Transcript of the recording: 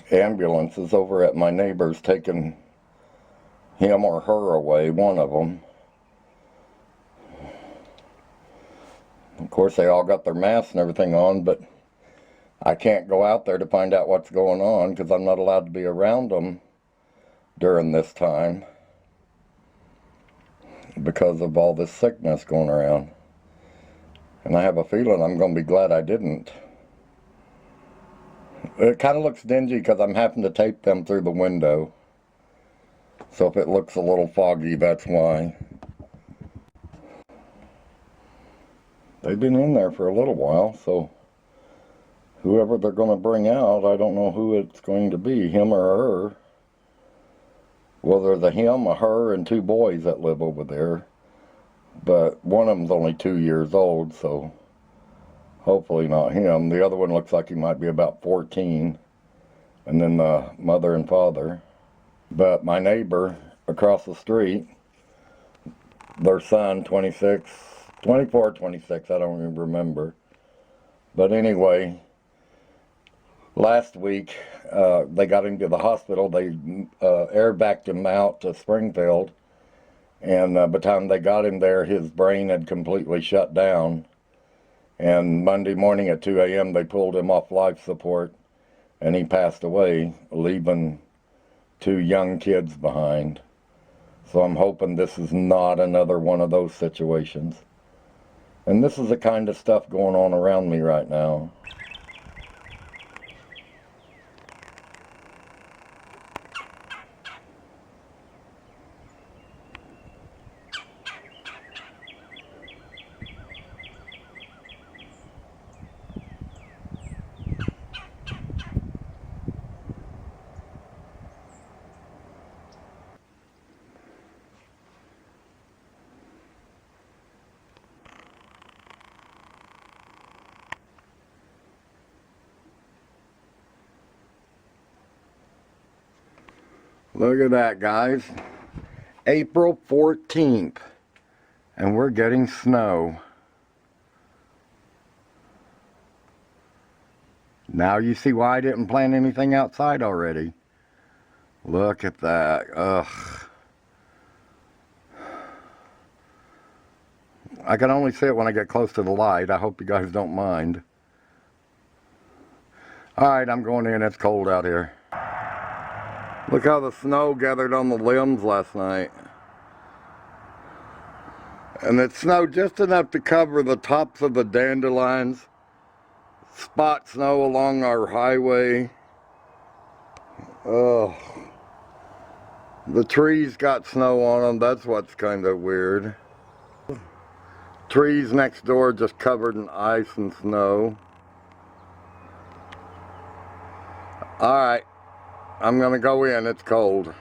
Ambulance is over at my neighbor's taking him or her away, one of them. Of course, they all got their masks and everything on, but I can't go out there to find out what's going on because I'm not allowed to be around them during this time because of all this sickness going around. And I have a feeling I'm going to be glad I didn't. It kind of looks dingy because I'm having to tape them through the window. So if it looks a little foggy, that's why. They've been in there for a little while, so whoever they're going to bring out, I don't know who it's going to be, him or her. Well, there's a him, a her, and 2 boys that live over there. But one of them's only 2 years old, so hopefully not him. The other one looks like he might be about 14. And then the mother and father. But my neighbor across the street, their son, 24, 26, I don't even remember. But anyway, last week they got him to the hospital. They airbagged him out to Springfield. And by the time they got him there, his brain had completely shut down. And Monday morning at 2 a.m. they pulled him off life support. And he passed away, leaving 2 young kids behind. So I'm hoping this is not another one of those situations. And this is the kind of stuff going on around me right now. Look at that, guys. April 14th. And we're getting snow. Now you see why I didn't plant anything outside already. Look at that. Ugh. I can only see it when I get close to the light. I hope you guys don't mind. Alright, I'm going in. It's cold out here. Look how the snow gathered on the limbs last night. And it snowed just enough to cover the tops of the dandelions. Spot snow along our highway. Oh. The trees got snow on them. That's what's kind of weird. Trees next door just covered in ice and snow. Alright. I'm gonna go in, it's cold.